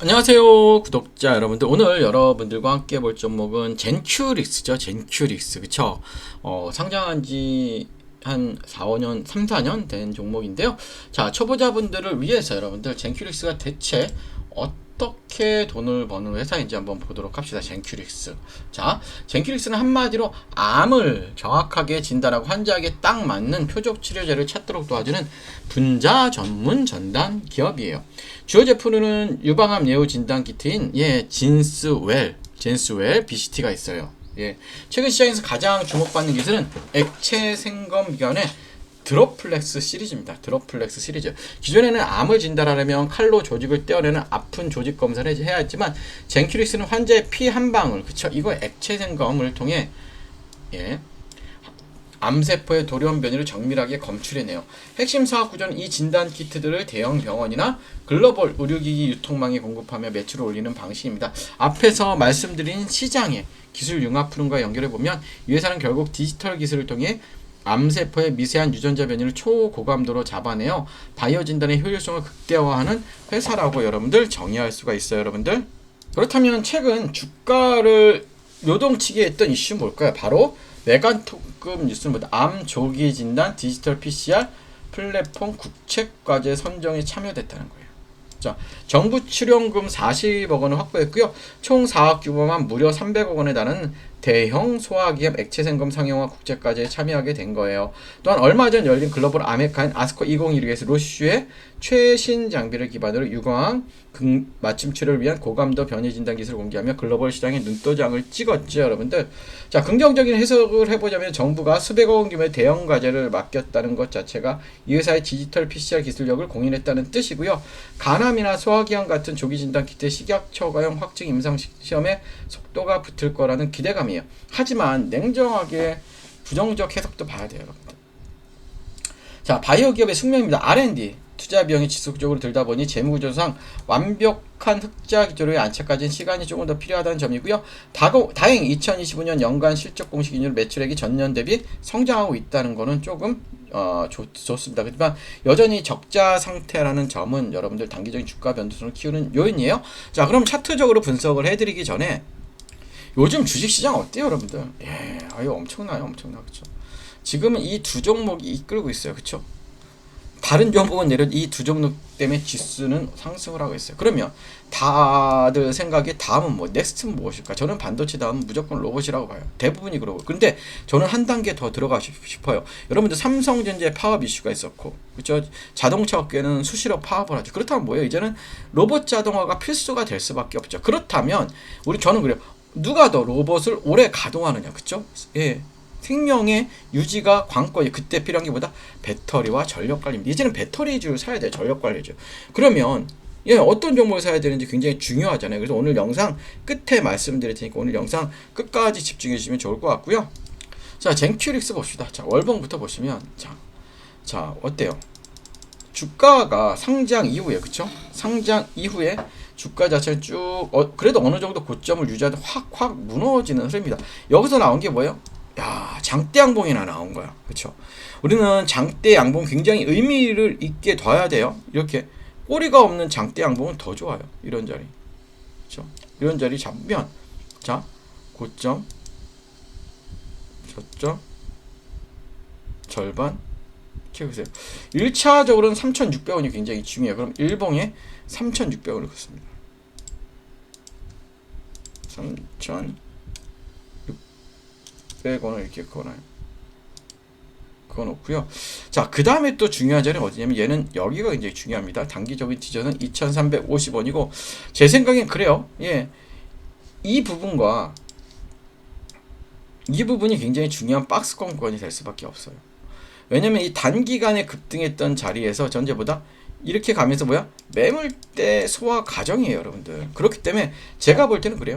안녕하세요 구독자 여러분들. 오늘 여러분들과 함께 볼 종목은 젠큐릭스죠. 젠큐릭스 그쵸. 상장한 지 한 4, 5년 3, 4년 된 종목인데요. 자, 초보자분들을 위해서 여러분들 젠큐릭스가 대체 어떻게 돈을 버는 회사인지 한번 보도록 합시다. 젠큐릭스. 자, 젠큐릭스는 한마디로 암을 정확하게 진단하고 환자에게 딱 맞는 표적 치료제를 찾도록 도와주는 분자 전문 전담 기업이에요. 주요 제품은 유방암 예후 진단 키트인 진스웰 BCT가 있어요. 최근 시장에서 가장 주목받는 기술은 액체 생검 기관의 드롭플렉스 시리즈입니다. 드롭플렉스 시리즈. 기존에는 암을 진단하려면 칼로 조직을 떼어내는 아픈 조직 검사를 해야 했지만 젠큐릭스는 환자의 피 한 방울, 그쵸? 이거 액체 생검을 통해 암세포의 돌연 변이를 정밀하게 검출해내요. 핵심 사업 구조는 이 진단 키트들을 대형 병원이나 글로벌 의료기기 유통망에 공급하며 매출을 올리는 방식입니다. 앞에서 말씀드린 시장의 기술 융합 푸른과 연결해보면 이 회사는 결국 디지털 기술을 통해 암세포의 미세한 유전자 변이를 초고감도로 잡아내어 바이오 진단의 효율성을 극대화하는 회사라고 여러분들 정의할 수가 있어요. 여러분들, 그렇다면 최근 주가를 요동치게 했던 이슈 뭘까요? 바로 메가톱급 뉴스입니다. 암 조기 진단 디지털 PCR 플랫폼 국책과제 선정에 참여됐다는 거예요. 자, 정부 출연금 40억 원을 확보했고요. 총 사업 규모만 무려 300억 원에 달하는 대형 소화기암 액체생검 상용화 국제과제에 참여하게 된 거예요. 또한 얼마 전 열린 글로벌 암핵카인 아스코 2016에서 로슈의 최신 장비를 기반으로 유광 맞춤 치료를 위한 고감도 변이 진단 기술을 공개하며 글로벌 시장에 눈도장을 찍었죠, 여러분들. 자, 긍정적인 해석을 해보자면 정부가 수백억 원 규모의 대형 과제를 맡겼다는 것 자체가 이 회사의 디지털 PCR 기술력을 공인했다는 뜻이고요. 간암이나 소화기암 같은 조기 진단 키트의 식약 처가용 확증 임상 시험에 속도가 붙을 거라는 기대감이에요. 하지만 냉정하게 부정적 해석도 봐야 돼요, 여러분들. 자, 바이오 기업의 숙명입니다. R&D. 투자 비용이 지속적으로 들다 보니 재무구조상 완벽한 흑자 기조로의 안착까지는 시간이 조금 더 필요하다는 점이고요. 다행히 2025년 연간 실적 공시 기준 매출액이 전년 대비 성장하고 있다는 거는 조금 좋습니다. 하지만 여전히 적자 상태라는 점은 여러분들 단기적인 주가 변동성을 키우는 요인이에요. 자, 그럼 차트적으로 분석을 해드리기 전에 요즘 주식시장 어때요, 여러분들? 이거 엄청나요, 그쵸? 지금은 이 두 종목이 이끌고 있어요, 그쵸? 다른 종목은 내려 이 두 종목 때문에 지수는 상승을 하고 있어요. 그러면 다들 생각에 다음은 넥스트는 무엇일까? 저는 반도체 다음은 무조건 로봇이라고 봐요. 대부분이 그러고. 근데 저는 한 단계 더 들어가고 싶어요. 여러분들 삼성전자의 파업 이슈가 있었고, 그렇죠? 자동차 업계는 수시로 파업을 하죠. 그렇다면 뭐예요? 이제는 로봇 자동화가 필수가 될 수밖에 없죠. 그렇다면 저는 그래요. 누가 더 로봇을 오래 가동하느냐, 그렇죠? 생명의 유지가 관건이 그때 필요한 게 보다 배터리와 전력 관리입니다. 이제는 배터리주를 사야 돼요. 전력 관리주. 그러면 어떤 종목을 사야 되는지 굉장히 중요하잖아요. 그래서 오늘 영상 끝에 말씀드릴 테니까 오늘 영상 끝까지 집중해 주시면 좋을 것 같고요. 자, 젠큐릭스 봅시다. 자, 월봉부터 보시면 자 어때요? 주가가 상장 이후에, 그쵸? 상장 이후에 주가 자체는 쭉 그래도 어느 정도 고점을 유지하다 확 무너지는 흐름입니다. 여기서 나온 게 뭐예요? 장대 양봉이나 나온 거야. 그쵸? 우리는 장대 양봉 굉장히 의미를 있게 둬야 돼요. 이렇게 꼬리가 없는 장대 양봉은 더 좋아요. 이런 자리. 그쵸? 이런 자리 잡으면, 자, 고점, 저점, 절반, 이렇게 보세요. 1차적으로는 3,600원이 굉장히 중요해요. 그럼 일봉에 3,600원을 긋습니다. 3,600원을 이렇게 그어놓고요. 자, 그 다음에 또 중요한 자리는 어디냐면 얘는 여기가 굉장히 중요합니다. 단기적인 지점은 2,350원이고 제 생각엔 그래요. 이 부분이 굉장히 중요한 박스권이 될 수밖에 없어요. 왜냐면 이 단기간에 급등했던 자리에서 전제보다 이렇게 가면서 매물대 소화 과정이에요, 여러분들. 그렇기 때문에 제가 볼 때는 그래요.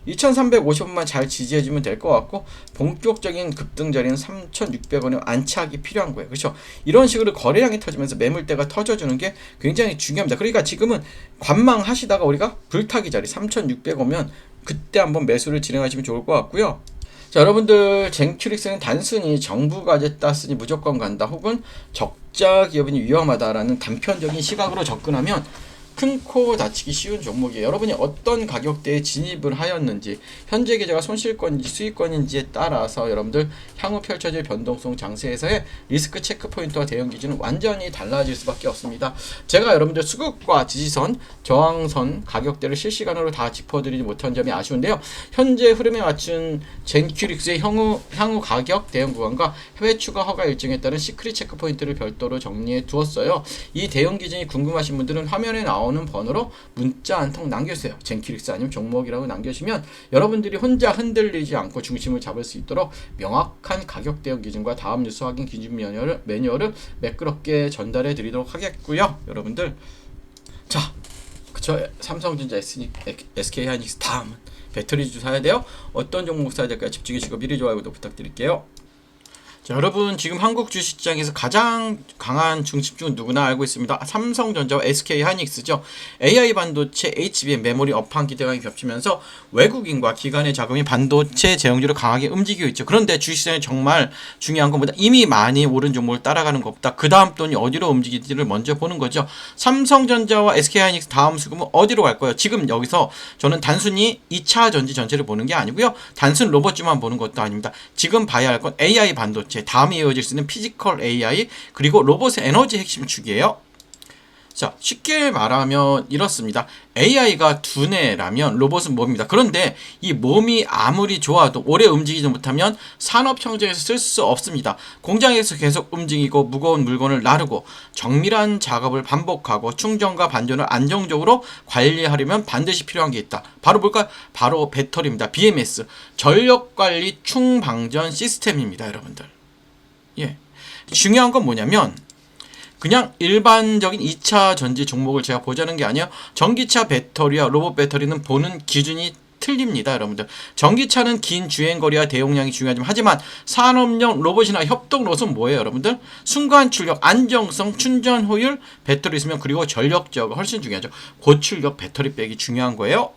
2350원만 잘 지지해주면 될 것 같고 본격적인 급등 자리는 3600원에 안착이 필요한 거예요. 그렇죠? 이런 식으로 거래량이 터지면서 매물대가 터져주는 게 굉장히 중요합니다. 그러니까 지금은 관망하시다가 우리가 불타기 자리 3600 오면 그때 한번 매수를 진행하시면 좋을 것 같고요. 자, 여러분들, 젠큐릭스는 단순히 정부 과제 땄으니 무조건 간다 혹은 적자 기업은 위험하다라는 단편적인 시각으로 접근하면 큰 코 다치기 쉬운 종목이에요. 여러분이 어떤 가격대에 진입을 하였는지, 현재 계좌가 손실권인지 수익권인지에 따라서 여러분들 향후 펼쳐질 변동성 장세에서의 리스크 체크 포인트와 대응 기준은 완전히 달라질 수밖에 없습니다. 제가 여러분들 수급과 지지선, 저항선, 가격대를 실시간으로 다 짚어드리지 못한 점이 아쉬운데요. 현재 흐름에 맞춘 젠큐릭스의 향후 가격 대응 구간과 해외 추가 허가 일정에 따른 시크릿 체크 포인트를 별도로 정리해 두었어요. 이 대응 기준이 궁금하신 분들은 화면에 나오는 번호로 문자 한 통 남겨주세요. 젠큐릭스 아니면 종목이라고 남겨주시면 여러분들이 혼자 흔들리지 않고 중심을 잡을 수 있도록 명확한 가격 대응 기준과 다음 뉴스 확인 기준 매뉴얼을 매끄럽게 전달해 드리도록 하겠고요. 여러분들, 자, 그쵸, 삼성전자, SK하이닉스, 다음은 배터리주 사야 돼요. 어떤 종목 사야 될까요? 집중해 주시고 미리 좋아요 구독 부탁드릴게요. 자, 여러분, 지금 한국 주식시장에서 가장 강한 중심주는 누구나 알고 있습니다. 삼성전자와 SK하이닉스죠. AI 반도체, HBM, 메모리 업황 기대감이 겹치면서 외국인과 기관의 자금이 반도체 제형주를 강하게 움직이고 있죠. 그런데 주식시장에 정말 중요한 것보다 이미 많이 오른 종목을 따라가는 것보다 그 다음 돈이 어디로 움직일지를 먼저 보는 거죠. 삼성전자와 SK하이닉스 다음 수급은 어디로 갈 거예요? 지금 여기서 저는 단순히 2차 전지 전체를 보는 게 아니고요. 단순 로봇주만 보는 것도 아닙니다. 지금 봐야 할 건 AI 반도체, 다음에 이어질 수 있는 피지컬 AI, 그리고 로봇의 에너지 핵심 축이에요. 자, 쉽게 말하면 이렇습니다. AI가 두뇌라면 로봇은 몸입니다. 그런데 이 몸이 아무리 좋아도 오래 움직이지 못하면 산업 현장에서 쓸 수 없습니다. 공장에서 계속 움직이고 무거운 물건을 나르고 정밀한 작업을 반복하고 충전과 반전을 안정적으로 관리하려면 반드시 필요한 게 있다. 바로 뭘까요? 바로 배터리입니다. BMS, 전력관리 충방전 시스템입니다. 여러분들. 예. 중요한 건 뭐냐면 그냥 일반적인 2차 전지 종목을 제가 보자는 게 아니에요. 전기차 배터리와 로봇 배터리는 보는 기준이 틀립니다. 여러분들, 전기차는 긴 주행거리와 대용량이 중요하지만 하지만 산업용 로봇이나 협동 로봇은 뭐예요? 여러분들, 순간 출력, 안정성, 충전 효율, 배터리 있으면 그리고 전력 제어가 훨씬 중요하죠. 고출력 배터리 백이 중요한 거예요.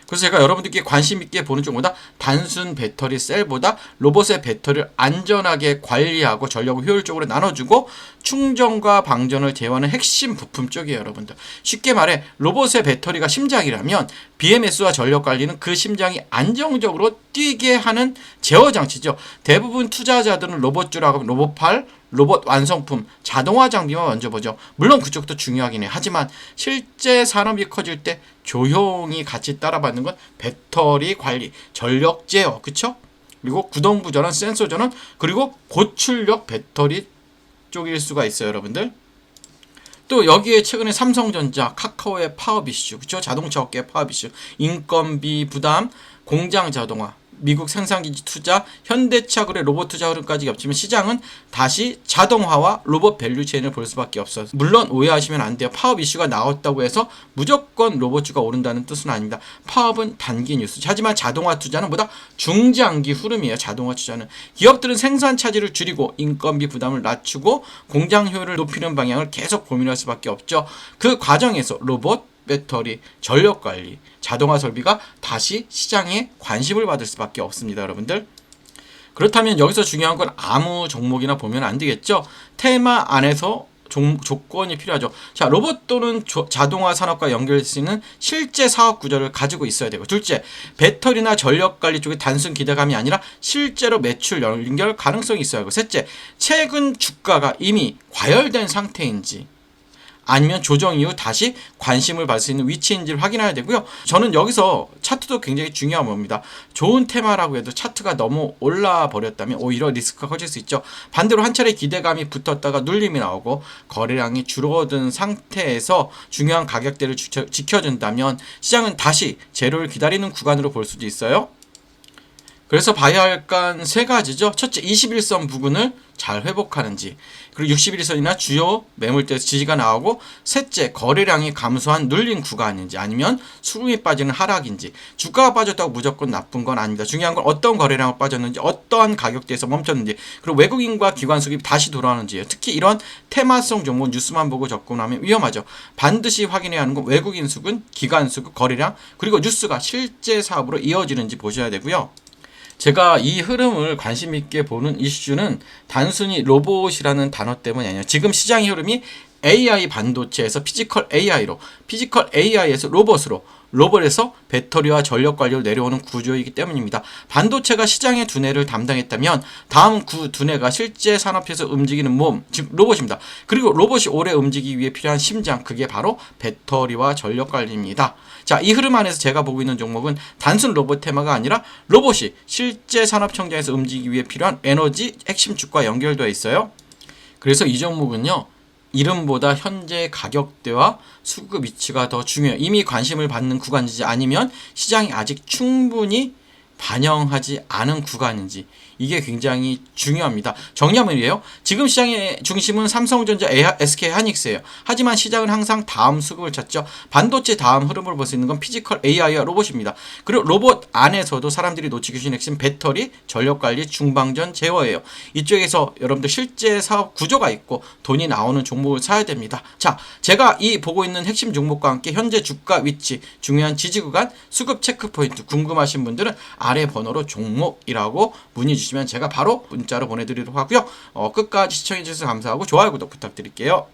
그래서 제가 여러분들께 관심 있게 보는 쪽보다 단순 배터리 셀보다 로봇의 배터리를 안전하게 관리하고 전력을 효율적으로 나눠주고 충전과 방전을 제어하는 핵심 부품 쪽이에요. 여러분들, 쉽게 말해 로봇의 배터리가 심장이라면 BMS와 전력 관리는 그 심장이 안정적으로 뛰게 하는 제어 장치죠. 대부분 투자자들은 로봇주라고 하면 로봇팔, 로봇 완성품, 자동화 장비만 먼저 보죠. 물론 그쪽도 중요하긴 해. 하지만 실제 산업이 커질 때 조용히 같이 따라받는 건 배터리 관리, 전력 제어, 그쵸? 그리고 구동부 전원, 센서 전원, 그리고 고출력 배터리 쪽일 수가 있어요. 여러분들, 또 여기에 최근에 삼성전자, 카카오의 파업 이슈, 그쵸? 자동차 업계의 파업 이슈, 인건비 부담, 공장 자동화, 미국 생산기지 투자, 현대차 그래 로봇 투자 흐름까지 겹치면 시장은 다시 자동화와 로봇 밸류체인을 볼 수밖에 없어요. 물론 오해하시면 안 돼요. 파업 이슈가 나왔다고 해서 무조건 로봇주가 오른다는 뜻은 아닙니다. 파업은 단기 뉴스. 하지만 자동화 투자는 보다 중장기 흐름이에요. 자동화 투자는 기업들은 생산 차질을 줄이고 인건비 부담을 낮추고 공장 효율을 높이는 방향을 계속 고민할 수밖에 없죠. 그 과정에서 로봇, 배터리, 전력관리, 자동화 설비가 다시 시장에 관심을 받을 수밖에 없습니다. 여러분들, 그렇다면 여기서 중요한 건 아무 종목이나 보면 안 되겠죠. 테마 안에서 조건이 필요하죠. 자, 로봇 또는 자동화 산업과 연결될 수 있는 실제 사업 구조를 가지고 있어야 되고, 둘째, 배터리나 전력 관리 쪽에 단순 기대감이 아니라 실제로 매출 연결 가능성이 있어야 하고, 셋째, 최근 주가가 이미 과열된 상태인지 아니면 조정 이후 다시 관심을 받을 수 있는 위치인지를 확인해야 되고요. 저는 여기서 차트도 굉장히 중요한 겁니다. 좋은 테마라고 해도 차트가 너무 올라 버렸다면 오히려 리스크가 커질 수 있죠. 반대로 한 차례 기대감이 붙었다가 눌림이 나오고 거래량이 줄어든 상태에서 중요한 가격대를 지켜준다면 시장은 다시 제로를 기다리는 구간으로 볼 수도 있어요. 그래서 봐야 할 건 세 가지죠. 첫째, 21선 부근을 잘 회복하는지, 그리고 61선이나 주요 매물대에서 지지가 나오고, 셋째, 거래량이 감소한 눌린 구간인지 아니면 수급이 빠지는 하락인지. 주가가 빠졌다고 무조건 나쁜 건 아닙니다. 중요한 건 어떤 거래량이 빠졌는지, 어떠한 가격대에서 멈췄는지, 그리고 외국인과 기관 수급이 다시 돌아오는지예요. 특히 이런 테마성 종목 뉴스만 보고 접근하면 위험하죠. 반드시 확인해야 하는 건 외국인 수급, 기관 수급, 거래량, 그리고 뉴스가 실제 사업으로 이어지는지 보셔야 되고요. 제가 이 흐름을 관심 있게 보는 이슈는 단순히 로봇이라는 단어 때문이 아니에요. 지금 시장의 흐름이 AI 반도체에서 피지컬 AI로, 피지컬 AI에서 로봇으로, 로봇에서 배터리와 전력 관리로 내려오는 구조이기 때문입니다. 반도체가 시장의 두뇌를 담당했다면 다음 두뇌가 실제 산업에서 움직이는 몸, 즉 로봇입니다. 그리고 로봇이 오래 움직이기 위해 필요한 심장, 그게 바로 배터리와 전력 관리입니다. 자, 이 흐름 안에서 제가 보고 있는 종목은 단순 로봇 테마가 아니라 로봇이 실제 산업 청정에서 움직이기 위해 필요한 에너지 핵심 축과 연결되어 있어요. 그래서 이 종목은요, 이름보다 현재 가격대와 수급 위치가 더 중요해요. 이미 관심을 받는 구간인지 아니면 시장이 아직 충분히 반영하지 않은 구간인지, 이게 굉장히 중요합니다. 정리하면이에요. 지금 시장의 중심은 삼성전자, SK하이닉스예요. 하지만 시장은 항상 다음 수급을 찾죠. 반도체 다음 흐름을 볼 수 있는 건 피지컬 AI와 로봇입니다. 그리고 로봇 안에서도 사람들이 놓치기 쉬운 핵심 배터리, 전력관리, 중방전, 제어예요. 이쪽에서 여러분들 실제 사업 구조가 있고 돈이 나오는 종목을 사야 됩니다. 자, 제가 이 보고 있는 핵심 종목과 함께 현재 주가 위치, 중요한 지지 구간, 수급 체크 포인트 궁금하신 분들은 아래 번호로 종목이라고 문의 주시면 제가 바로 문자로 보내드리도록 하고요. 끝까지 시청해주셔서 감사하고 좋아요, 구독 부탁드릴게요.